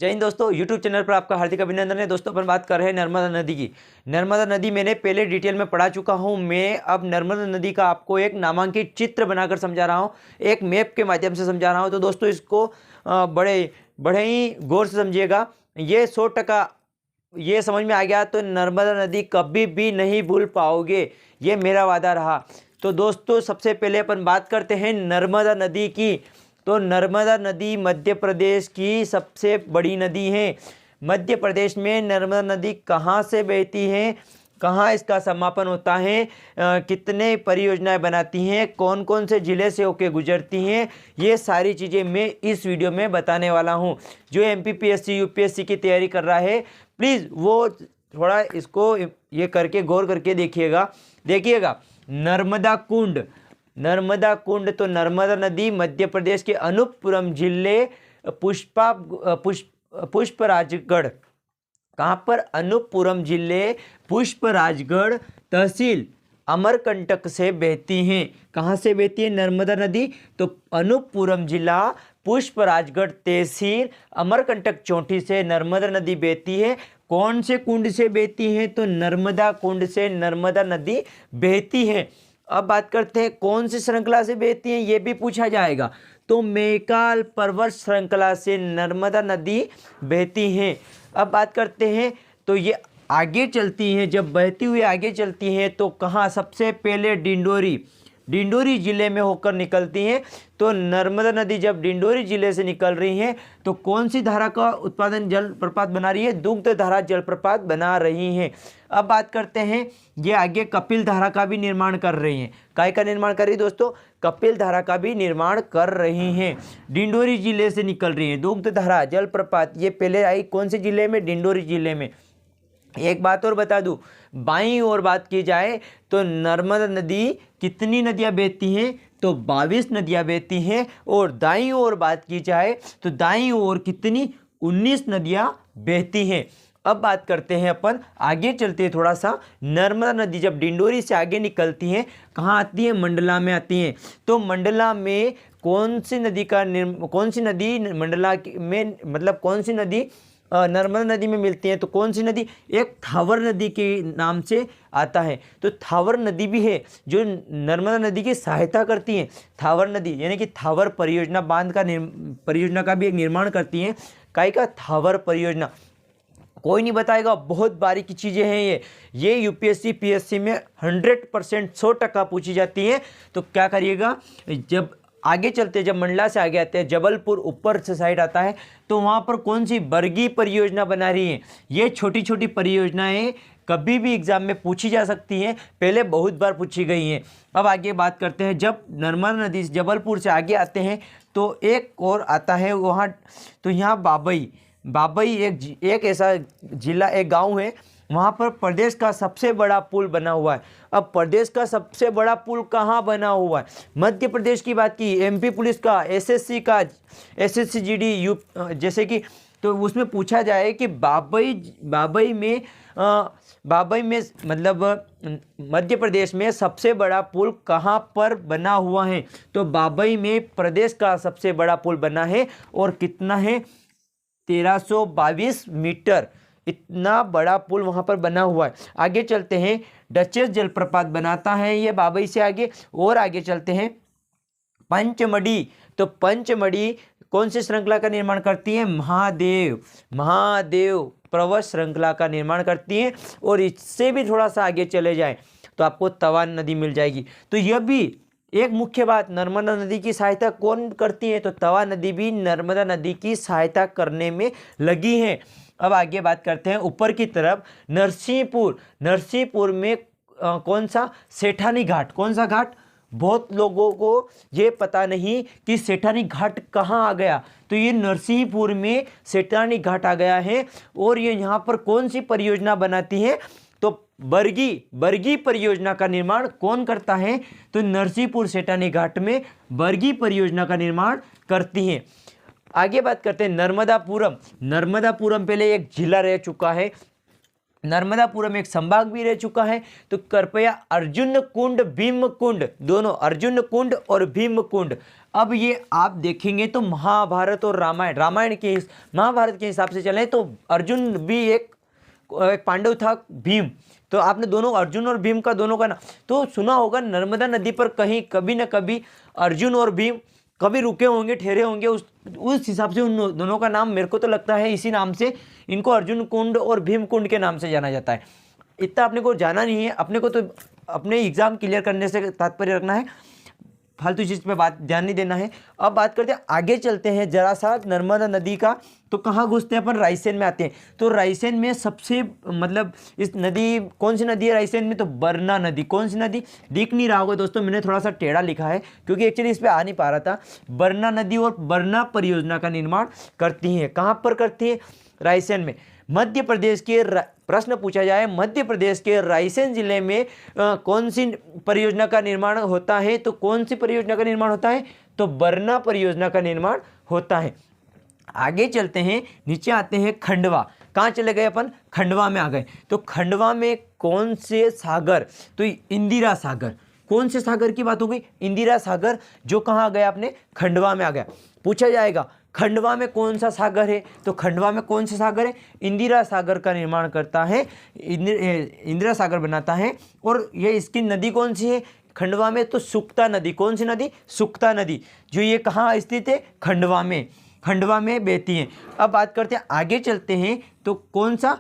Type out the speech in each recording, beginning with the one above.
जय हिंद दोस्तों, YouTube channel पर आपका हार्दिक अभिनंदन है। दोस्तों अपन बात कर रहे हैं नर्मदा नदी की। नर्मदा नदी मैंने पहले डिटेल में पढ़ा चुका हूं। मैं अब नर्मदा नदी का आपको एक नामांकित चित्र बनाकर समझा रहा हूं, एक मैप के माध्यम से समझा रहा हूं। तो दोस्तों इसको बड़े बड़े ही गौर से समझिएगा। ये 100% ये समझ में आ गया तो नर्मदा नदी कभी भी नहीं भूल पाओगे, ये मेरा वादा रहा। तो दोस्तों सबसे पहले अपन बात करते हैं नर्मदा नदी की। तो नर्मदा नदी मध्य प्रदेश की सबसे बड़ी नदी है। मध्य प्रदेश में नर्मदा नदी कहाँ से बहती है, कहाँ इसका समापन होता है, कितने परियोजनाएं बनाती हैं, कौन कौन से ज़िले से होके गुजरती हैं, ये सारी चीज़ें मैं इस वीडियो में बताने वाला हूँ। जो MPPSC UPSC की तैयारी कर रहा है प्लीज़ वो थोड़ा इसको ये करके गौर करके देखिएगा। नर्मदा कुंड तो नर्मदा नदी मध्य प्रदेश के अनूपपुरम जिले पुष्पराजगढ़, कहाँ पर, अनूपपुरम जिले पुष्पराजगढ़ तहसील अमरकंटक से बहती हैं। कहाँ से बहती है नर्मदा नदी? तो अनूपपुरम जिला पुष्पराजगढ़ तहसील अमरकंटक चोटी से नर्मदा नदी बहती है। कौन से कुंड से बहती है? तो नर्मदा कुंड से नर्मदा नदी बहती है। अब बात करते हैं कौन सी श्रृंखला से बहती है, ये भी पूछा जाएगा। तो मैकाल पर्वत श्रृंखला से नर्मदा नदी बहती है। अब बात करते हैं तो ये आगे चलती हैं, जब बहती हुई आगे चलती हैं तो कहाँ? सबसे पहले डिंडोरी ज़िले में होकर निकलती हैं। तो नर्मदा नदी जब डिंडोरी ज़िले से निकल रही हैं तो कौन सी धारा का उत्पादन जलप्रपात बना रही है? दुग्ध धारा जलप्रपात बना रही हैं। अब बात करते हैं ये आगे कपिल धारा का भी निर्माण कर रही हैं। काय का निर्माण कर रही है दोस्तों? कपिल धारा का भी निर्माण कर रही हैं। डिंडोरी ज़िले से निकल रही हैं दुग्ध धारा जलप्रपात। ये पहले आई कौन से ज़िले में? डिंडोरी ज़िले में। एक बात और बता दूं, बाईं ओर बात की जाए तो नर्मदा नदी कितनी नदियां बहती हैं? तो 22 नदियां बहती हैं। और दाईं ओर बात की जाए तो दाईं ओर कितनी? 19 नदियां बहती हैं। अब बात करते हैं अपन, आगे चलते हैं थोड़ा सा। नर्मदा नदी जब डिंडोरी से आगे निकलती हैं कहाँ आती है? मंडला में आती हैं। तो मंडला में कौन सी नदी मंडला में, मतलब कौन सी नदी नर्मदा नदी में मिलती है? तो कौन सी नदी? एक थावर नदी के नाम से आता है। तो थावर नदी भी है जो नर्मदा नदी की सहायता करती है। थावर नदी यानी कि थावर परियोजना बांध का परियोजना का भी एक निर्माण करती है। काय का? थावर परियोजना। कोई नहीं बताएगा, बहुत बारीकी चीज़ें हैं ये UPSC PSC में 100% 100% पूछी जाती हैं। तो क्या करिएगा, जब आगे चलते, जब मंडला से आगे आते हैं, जबलपुर ऊपर से साइड आता है तो वहाँ पर कौन सी बरगी परियोजना बना रही है? ये छोटी छोटी परियोजनाएं कभी भी एग्जाम में पूछी जा सकती हैं, पहले बहुत बार पूछी गई हैं। अब आगे बात करते हैं, जब नर्मदा नदी जबलपुर से आगे आते हैं तो एक और आता है वहाँ, तो यहाँ बाबई एक ऐसा जिला, एक गाँव है, वहाँ पर प्रदेश का सबसे बड़ा पुल बना हुआ है। अब प्रदेश का सबसे बड़ा पुल कहाँ बना हुआ है? मध्य प्रदेश की बात की, MP पुलिस का, SSC का, SSC GD जैसे कि, तो उसमें पूछा जाए कि बाबई में मतलब मध्य प्रदेश में सबसे बड़ा पुल कहाँ पर बना हुआ है? तो बाबई में प्रदेश का सबसे बड़ा पुल बना है। और कितना है? 1322 मीटर, इतना बड़ा पुल वहाँ पर बना हुआ है। आगे चलते हैं, डचेस जलप्रपात बनाता है ये बाबई से आगे। और आगे चलते हैं पंचमढ़ी। तो पंचमढ़ी कौन सी श्रृंखला का निर्माण करती है? महादेव पर्वत श्रृंखला का निर्माण करती है। और इससे भी थोड़ा सा आगे चले जाए तो आपको तवा नदी मिल जाएगी। तो यह भी एक मुख्य बात, नर्मदा नदी की सहायता कौन करती है? तो तवा नदी भी नर्मदा नदी की सहायता करने में लगी है। अब आगे बात करते हैं ऊपर की तरफ, नरसिंहपुर में कौन सा? सेठानी घाट। कौन सा घाट? बहुत लोगों को ये पता नहीं कि सेठानी घाट कहाँ आ गया। तो ये नरसिंहपुर में सेठानी घाट आ गया है। और ये यहाँ पर कौन सी परियोजना बनाती है? तो बरगी परियोजना का निर्माण कौन करता है? तो नरसिंहपुर सेठानी घाट में बरगी परियोजना का निर्माण करती हैं। आगे बात करते हैं नर्मदापुरम पहले एक जिला रह चुका है, नर्मदापुरम एक संभाग भी रह चुका है। तो कृपया अर्जुन कुंड, भीम कुंड, दोनों अर्जुन कुंड और भीम कुंड, अब ये आप देखेंगे तो महाभारत और रामायण के महाभारत के हिसाब से चलें तो अर्जुन भी एक पांडव था, भीम, तो आपने दोनों अर्जुन और भीम का दोनों का नाम तो सुना होगा। नर्मदा नदी पर कहीं कभी न कभी अर्जुन और भीम कभी रुके होंगे, ठहरे होंगे, उस हिसाब से उन दोनों का नाम मेरे को तो लगता है इसी नाम से इनको अर्जुन कुंड और भीम कुंड के नाम से जाना जाता है। इतना अपने को जाना नहीं है, अपने को तो अपने एग्जाम क्लियर करने से तात्पर्य रखना है, फालतू चीज़ पे बात ध्यान नहीं देना है। अब बात करते हैं, आगे चलते हैं जरा सा नर्मदा नदी का, तो कहाँ घुसते हैं अपन, रायसेन में आते हैं। तो रायसेन में सबसे मतलब इस नदी कौन सी नदी है रायसेन में, तो बरना नदी। कौन सी नदी, दिख नहीं रहा होगा दोस्तों, मैंने थोड़ा सा टेढ़ा लिखा है क्योंकि एक्चुअली इस पर आ नहीं पा रहा था। बरना नदी और बरना परियोजना का निर्माण करती हैं। कहाँ पर करती है, रायसेन में। मध्य प्रदेश के प्रश्न पूछा जाए, मध्य प्रदेश के रायसेन जिले में कौन सी परियोजना का निर्माण होता है, तो कौन सी परियोजना का निर्माण होता है, तो बरना परियोजना का निर्माण होता है। आगे चलते हैं, नीचे आते हैं खंडवा। कहाँ चले गए अपन, खंडवा में आ गए। तो खंडवा में कौन से सागर, तो इंदिरा सागर। कौन से सागर की बात हो गई, इंदिरा सागर, जो कहाँ आ गया अपने, खंडवा में आ गया। पूछा जाएगा खंडवा में कौन सा सागर है, तो खंडवा में कौन सा सागर है, इंदिरा सागर का निर्माण करता है, इंदिरा सागर बनाता है। और ये इसकी नदी कौन सी है खंडवा में, तो सुक्ता नदी। कौन सी नदी, सुक्ता नदी, जो ये कहाँ स्थित है, खंडवा में बहती है। अब बात करते हैं, आगे चलते हैं, तो कौन सा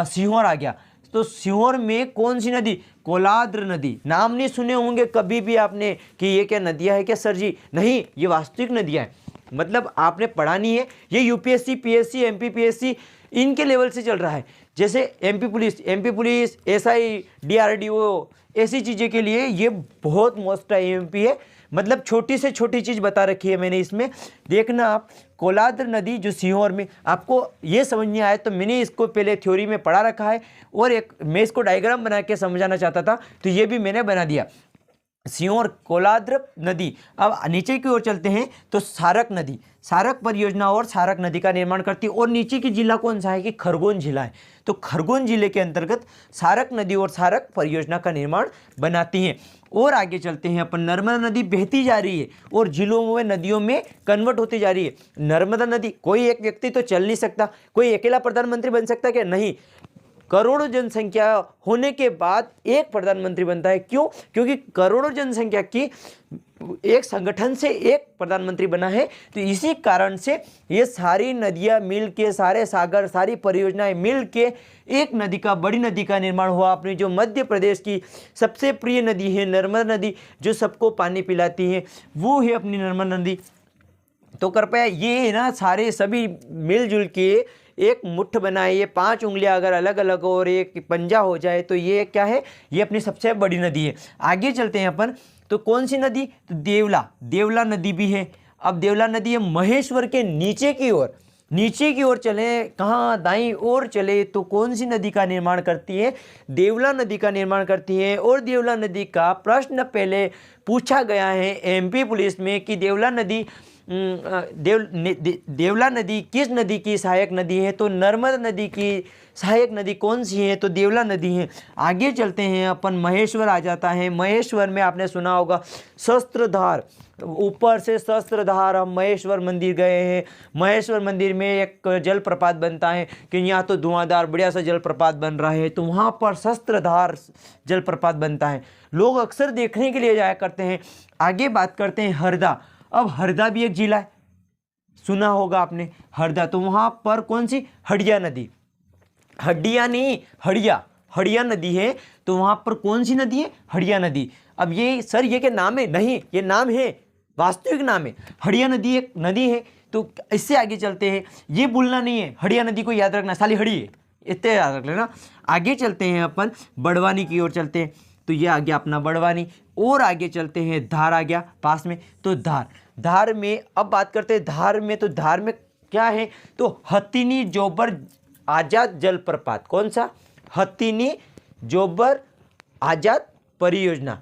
सीहोर आ गया। तो सीहोर में कौन सी नदी, कोलाद्र नदी। नाम नहीं सुने होंगे कभी भी आपने कि ये क्या नदियाँ है क्या सर जी, नहीं, ये वास्तविक नदियाँ हैं, मतलब आपने पढ़ा नहीं है। ये यूपीएससी, पीएससी, एमपीपीएससी इनके लेवल से चल रहा है। जैसे एमपी पुलिस, एसआई, डीआरडीओ, ऐसी चीज़ें के लिए ये बहुत मोस्ट एमपी है। मतलब छोटी से छोटी चीज़ बता रखी है मैंने इसमें, देखना आप। कोलाद्र नदी जो सीहोर में, आपको ये समझ नहीं आया तो मैंने इसको पहले थ्योरी में पढ़ा रखा है, और एक मैं इसको डायग्राम बना के समझाना चाहता था तो ये भी मैंने बना दिया। सीहोर कोलाद्र नदी। अब नीचे की ओर चलते हैं, तो सारक नदी, सारक परियोजना और सारक नदी का निर्माण करती है। और नीचे की जिला कौन सा है कि खरगोन जिला है, तो खरगोन जिले के अंतर्गत सारक नदी और सारक परियोजना का निर्माण बनाती हैं। और आगे चलते हैं अपन, नर्मदा नदी बहती जा रही है और जिलों में नदियों में कन्वर्ट होती जा रही है। नर्मदा नदी, कोई एक व्यक्ति तो चल नहीं सकता, कोई अकेला प्रधानमंत्री बन सकता है क्या, नहीं, करोड़ों जनसंख्या होने के बाद एक प्रधानमंत्री बनता है। क्यों, क्योंकि करोड़ों जनसंख्या की एक संगठन से एक प्रधानमंत्री बना है। तो इसी कारण से ये सारी नदियां मिल के, सारे सागर, सारी परियोजनाएं मिल के एक नदी का, बड़ी नदी का निर्माण हुआ। अपनी जो मध्य प्रदेश की सबसे प्रिय नदी है नर्मदा नदी, जो सबको पानी पिलाती है, वो है अपनी नर्मदा नदी। तो कृपया ये ना सारे सभी मिलजुल के एक मुट्ठ बनाए, ये 5 उंगलियां अगर अलग अलग हो और एक पंजा हो जाए तो ये क्या है, ये अपनी सबसे बड़ी नदी है। आगे चलते हैं अपन, तो कौन सी नदी, तो देवला नदी भी है। अब देवला नदी है महेश्वर के नीचे की ओर चले, कहाँ, दाईं ओर चले, तो कौन सी नदी का निर्माण करती है, देवला नदी का निर्माण करती है। और देवला नदी का प्रश्न पहले पूछा गया है एमपी पुलिस में कि देवला नदी देवला नदी किस नदी की सहायक नदी है, तो नर्मदा नदी की सहायक नदी कौन सी है, तो देवला नदी है। आगे चलते हैं अपन, महेश्वर आ जाता है। महेश्वर में आपने सुना होगा शस्त्रधार, ऊपर से शस्त्रधार, हम महेश्वर मंदिर गए हैं। महेश्वर मंदिर में एक जलप्रपात बनता है कि यहाँ तो धुआंधार बढ़िया सा जलप्रपात बन रहा है, तो वहाँ पर शस्त्रधार जलप्रपात बनता है, लोग अक्सर देखने के लिए जाया करते हैं। आगे बात करते हैं हरदा। अब हरदा भी एक जिला है, सुना होगा आपने हरदा, तो वहाँ पर कौन सी, हड़िया नदी, हड्डिया नहीं, हड़िया नदी है। तो वहाँ पर कौन सी नदी है, हड़िया नदी। अब ये सर ये क्या नाम है, नहीं, ये नाम है, वास्तविक नाम है, हड़िया नदी एक नदी है। तो इससे आगे चलते हैं, ये भूलना नहीं है, हड़िया नदी को याद रखना, साली हड़ी है, इतने याद रख लेना। आगे चलते हैं अपन, बड़वानी की ओर चलते हैं, तो ये आ गया अपना बड़वानी। और आगे चलते हैं, धार आ गया पास में, तो धार में अब बात करते हैं, धार में क्या है, तो हथिनी जोबर आजाद जलप्रपात। कौन सा, हथिनी जोबर आजाद परियोजना।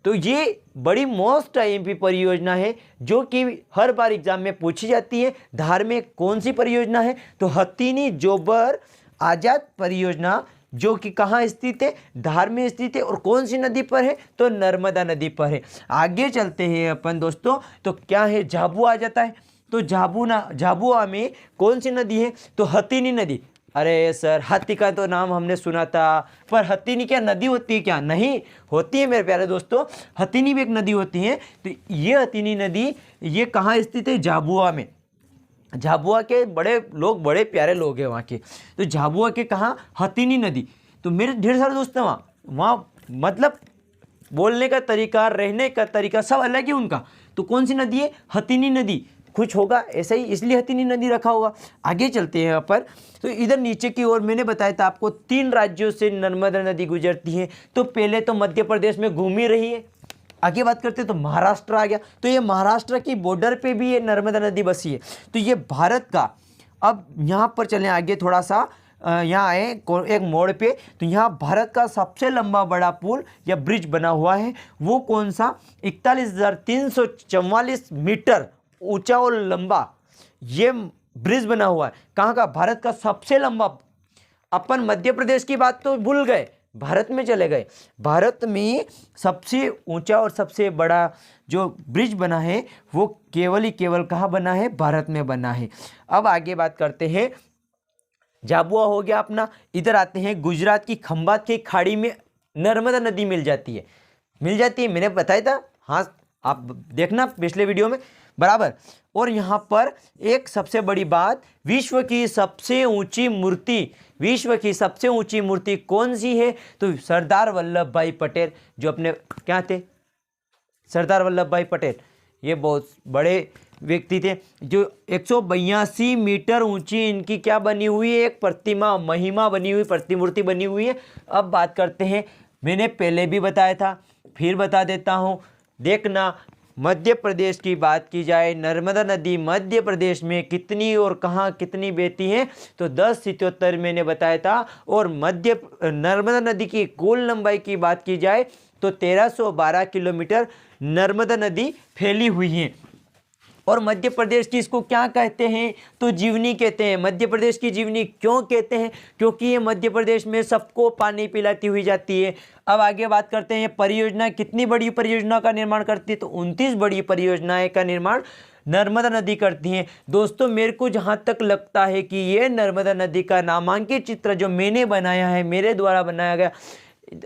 तो ये बड़ी मोस्ट आईएमपी परियोजना है जो कि हर बार एग्जाम में पूछी जाती है। धार में कौन सी परियोजना है, तो हथिनी जोबर आजाद परियोजना जो कि कहाँ स्थित है, धार में स्थित है। और कौन सी नदी पर है, तो नर्मदा नदी पर है। आगे चलते हैं अपन दोस्तों, तो क्या है, झाबुआ आ जाता है। तो झाबुआ में कौन सी नदी है, तो हथिनी नदी। अरे सर, हाथी का तो नाम हमने सुना था, पर हथिनी क्या नदी होती है क्या? नहीं होती है मेरे प्यारे दोस्तों, हथिनी भी एक नदी होती है। तो ये हथिनी नदी ये कहाँ स्थित है, झाबुआ में। झाबुआ के बड़े प्यारे लोग हैं वहाँ के। तो झाबुआ के कहाँ, हथिनी नदी। तो मेरे ढेर सारे दोस्त हैं वहाँ मतलब बोलने का तरीका, रहने का तरीका सब अलग ही उनका। तो कौन सी नदी है, हथिनी नदी। कुछ होगा ऐसा ही, इसलिए हथिनी नदी रखा होगा। आगे चलते हैं यहाँ पर। तो इधर नीचे की ओर मैंने बताया था आपको 3 राज्यों से नर्मदा नदी गुजरती है। तो पहले तो मध्य प्रदेश में घूम ही रही है। आगे बात करते हैं तो महाराष्ट्र आ गया। तो ये महाराष्ट्र की बॉर्डर पे भी ये नर्मदा नदी बसी है। तो ये भारत का, अब यहाँ पर चलें आगे थोड़ा सा, यहाँ आए एक मोड़ पे। तो यहाँ भारत का सबसे लंबा बड़ा पुल या ब्रिज बना हुआ है। वो कौन सा, 41,344 मीटर ऊंचा और लंबा ये ब्रिज बना हुआ है। कहाँ का, भारत का सबसे लंबा। अपन मध्य प्रदेश की बात तो भूल गए, भारत में चले गए। भारत में सबसे ऊंचा और सबसे बड़ा जो ब्रिज बना है वो केवल ही केवल कहाँ बना है, भारत में बना है। अब आगे बात करते हैं, झाबुआ हो गया अपना। इधर आते हैं, गुजरात की खंभात की खाड़ी में नर्मदा नदी मिल जाती है। मैंने बताया था, हाँ आप देखना पिछले वीडियो में बराबर। और यहाँ पर एक सबसे बड़ी बात, विश्व की सबसे ऊंची मूर्ति कौन सी है, तो सरदार वल्लभ भाई पटेल, जो अपने क्या थे, सरदार वल्लभ भाई पटेल। ये बहुत बड़े व्यक्ति थे, जो 182 मीटर ऊंची इनकी क्या बनी हुई है, एक महिमा बनी हुई, प्रतिमूर्ति बनी हुई है। अब बात करते हैं, मैंने पहले भी बताया था, फिर बता देता हूँ, देखना। मध्य प्रदेश की बात की जाए, नर्मदा नदी मध्य प्रदेश में कितनी और कहाँ कितनी बहती है, तो 1077 मैंने बताया था। और नर्मदा नदी की कुल लंबाई की बात की जाए तो 1312 किलोमीटर नर्मदा नदी फैली हुई है। और मध्य प्रदेश की इसको क्या कहते हैं, तो जीवनी कहते हैं। मध्य प्रदेश की जीवनी क्यों कहते हैं, क्योंकि ये मध्य प्रदेश में सबको पानी पिलाती हुई जाती है। अब आगे बात करते हैं, ये परियोजना कितनी बड़ी परियोजना का निर्माण करती है, तो 29 बड़ी परियोजनाएं का निर्माण नर्मदा नदी करती हैं। दोस्तों मेरे को जहाँ तक लगता है कि ये नर्मदा नदी का नामांकित चित्र जो मैंने बनाया है, मेरे द्वारा बनाया गया,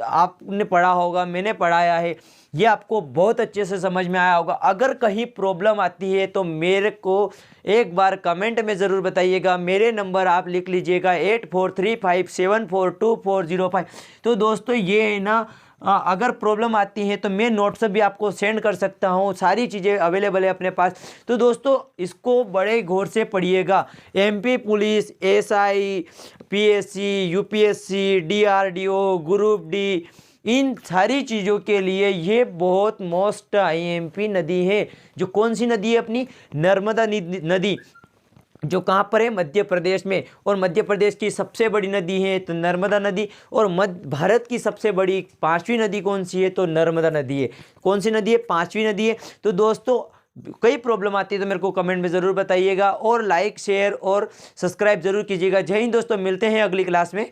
आपने पढ़ा होगा, मैंने पढ़ाया है, ये आपको बहुत अच्छे से समझ में आया होगा। अगर कहीं प्रॉब्लम आती है तो मेरे को एक बार कमेंट में ज़रूर बताइएगा। मेरे नंबर आप लिख लीजिएगा 8435742405। तो दोस्तों ये है ना, अगर प्रॉब्लम आती है तो मैं नोट्स भी आपको सेंड कर सकता हूँ, सारी चीज़ें अवेलेबल है अपने पास। तो दोस्तों इसको बड़े गौर से पढ़िएगा। MP police, SI, PSC, UPSC, DRDO, group D, इन सारी चीज़ों के लिए ये बहुत मोस्ट IMP नदी है। जो कौन सी नदी है अपनी, नर्मदा नदी, जो कहाँ पर है, मध्य प्रदेश में। और मध्य प्रदेश की सबसे बड़ी नदी है तो नर्मदा नदी। और भारत की सबसे बड़ी 5वीं नदी कौन सी है, तो नर्मदा नदी है। कौन सी नदी है, 5वीं नदी है। तो दोस्तों कई प्रॉब्लम आती है तो मेरे को कमेंट में ज़रूर बताइएगा, और लाइक शेयर और सब्सक्राइब जरूर कीजिएगा। जय हिंद दोस्तों, मिलते हैं अगली क्लास में।